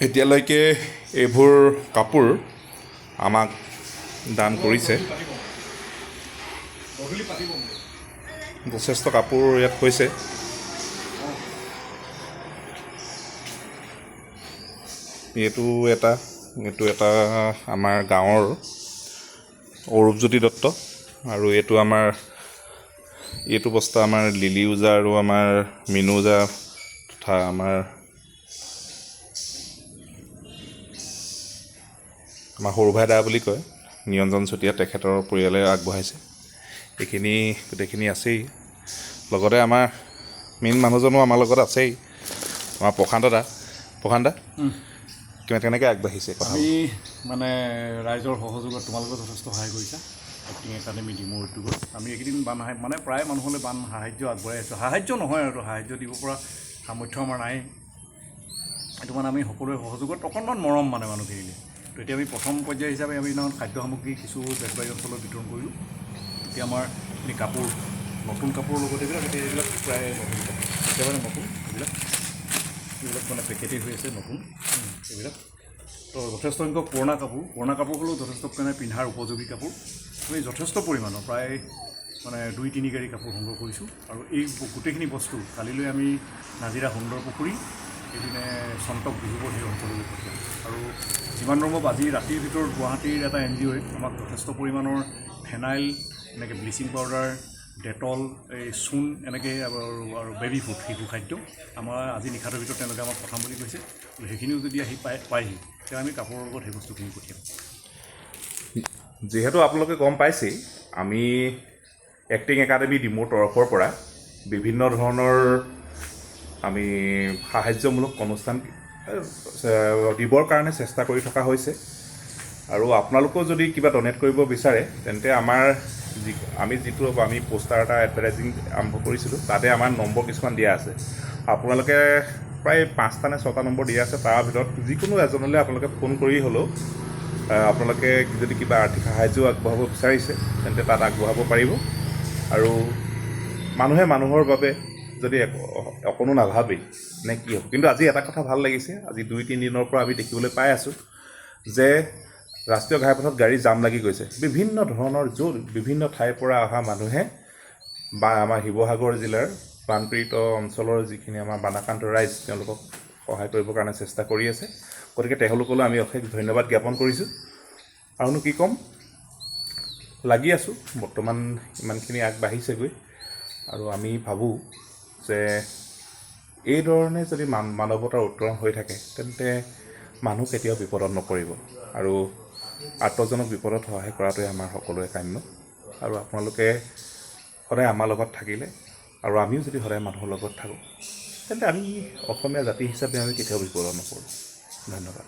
এতিয়ালৈকে এইবোৰ কাপোৰ আমাক দান কৰিছে। যথেষ্ট কাপোৰ ইয়াত হৈছে। এইটো এটা আমাৰ গাঁৱৰ অৰূপজ্যোতি দত্ত, আৰু এইটো বস্তা আমাৰ লিলি ওজা আৰু আমাৰ মিনু ওজা তথা আমাৰ সৰু ভাই দা বুলি কয় নিৰঞ্জন চুতীয়া, তেখেতৰ পৰিয়ালে আগবঢ়াইছে। এইখিনি গোটেইখিনি আছেই, লগতে আমাৰ মেইন মানুহজনো আমাৰ লগত আছেই, আমাৰ প্ৰশান্ত দা। কেনেকৈ আগবাঢ়িছে? আমি মানে ৰাইজৰ সহযোগত তোমালোকে যথেষ্ট সহায় কৰিছা। এক্টিং একাডেমি ডিমৌ উদ্যোগত আমি এইকেইদিন মানে প্ৰায় মানুহলৈ সাহাৰ্য আগবঢ়াই আছোঁ। সাহাৰ্য নহয় আৰু সাহাৰ্য দিব পৰা সামৰ্থ্য আমাৰ নাই। এইটো আমি সকলোৰে সহযোগত অকণমান মৰম মানুহখিনিলৈ। তো এতিয়া আমি প্ৰথম পৰ্যায় হিচাপে আমি সেইদিনাখন খাদ্য সামগ্ৰী কিছু বেজবাৰী অঞ্চলত বিতৰণ কৰিলোঁ। এতিয়া আমাৰ এইখিনি কাপোৰ, নতুন কাপোৰৰ লগতে এইবিলাক প্ৰায় নতুন কাপোৰ, একেবাৰে নতুন। এইবিলাক মানে পেকেটেই হৈ আছে নতুন এইবিলাক। তো যথেষ্ট সংখ্যক পুৰণা কাপোৰ হ'লেও যথেষ্ট পিন্ধাৰ উপযোগী কাপোৰ। আমি যথেষ্ট পৰিমাণৰ প্ৰায় 2-3 গাড়ী কাপোৰ সংগ্ৰহ কৰিছোঁ। আৰু এই গোটেইখিনি বস্তু কালিলৈ আমি নাজিৰা সুন্দৰ পুখুৰী, এইপিনে চন্তক বিহুবৰ সেই অঞ্চললৈ পঠিয়াম। আৰু যিমান সম্ভৱ আজি ৰাতিৰ ভিতৰত গুৱাহাটীৰ এটা NGO'ই আমাক যথেষ্ট পৰিমাণৰ ফেনাইল, এনেকৈ ব্লিচিং পাউডাৰ, ডেটল, এই চূণ, এনেকৈ আৰু বেবী ফুড, শিশু খাদ্য আমাৰ আজি নিশাটোৰ ভিতৰত তেওঁলোকে আমাক পঠাম বুলি কৈছে। সেইখিনিও যদি আহি পায়হি তেতিয়া আমি কাপোৰৰ লগত সেই বস্তুখিনি পঠিয়াম। যিহেতু আপোনালোকে গম পাইছেই, আমি এক্টিং একাডেমি ডিমৌৰ তৰফৰ পৰা বিভিন্ন ধৰণৰ আমি সাহাৰ্যমূলক অনুষ্ঠান দিবৰ কাৰণে চেষ্টা কৰি থকা হৈছে। আৰু আপোনালোকেও যদি কিবা ডনেট কৰিব বিচাৰে তেন্তে আমি পোষ্টাৰ এটা এডভাৰটাইজিং আৰম্ভ কৰিছিলোঁ, তাতে আমাৰ নম্বৰ কিছুমান দিয়া আছে। আপোনালোকে প্ৰায় 5টা নে 6টা নম্বৰ দিয়া আছে। তাৰ ভিতৰত যিকোনো এজনলৈ আপোনালোকে ফোন কৰি হ'লেও আপোনালোকে যদি কিবা আৰ্থিক সাহাৰ্য আগবঢ়াব বিচাৰিছে তেন্তে তাত আগবঢ়াব পাৰিব। আৰু মানুহে মানুহৰ বাবে যদি অকণো নাভাবেই নে কি হ'ব। কিন্তু আজি এটা কথা ভাল লাগিছে, আজি 2-3 দিনৰ পৰা আমি দেখিবলৈ পাই আছোঁ যে ৰাষ্ট্ৰীয় ঘাইপথত গাড়ী জাম লাগি গৈছে। বিভিন্ন ঠাইৰ পৰা অহা মানুহে বা আমাৰ শিৱসাগৰ জিলাৰ বানপীড়িত অঞ্চলৰ যিখিনি আমাৰ বানাক্ৰান্ত ৰাইজ, তেওঁলোকক সহায় কৰিবৰ কাৰণে চেষ্টা কৰি আছে। গতিকে তেওঁলোকলৈ আমি অশেষ ধন্যবাদ জ্ঞাপন কৰিছোঁ। আৰুনো কি ক'ম, লাগি আছোঁ। বৰ্তমান ইমানখিনি আগবাঢ়িছেগৈ, আৰু আমি ভাবোঁ যে এই ধৰণে যদি মানৱতাৰ উত্তৰণ হৈ থাকে তেন্তে মানুহ কেতিয়াও বিপদত নপৰিব। আৰু আত্মজনক বিপদত সহায় কৰাটোৱে আমাৰ সকলোৰে কাম্য। আৰু আপোনালোকে সদায় আমাৰ লগত থাকিলে, আৰু আমিও যদি সদায় মানুহৰ লগত থাকোঁ তেন্তে আমি অসমীয়া জাতি হিচাপে আমি কেতিয়াও বিপদত নপৰোঁ। ধন্যবাদ।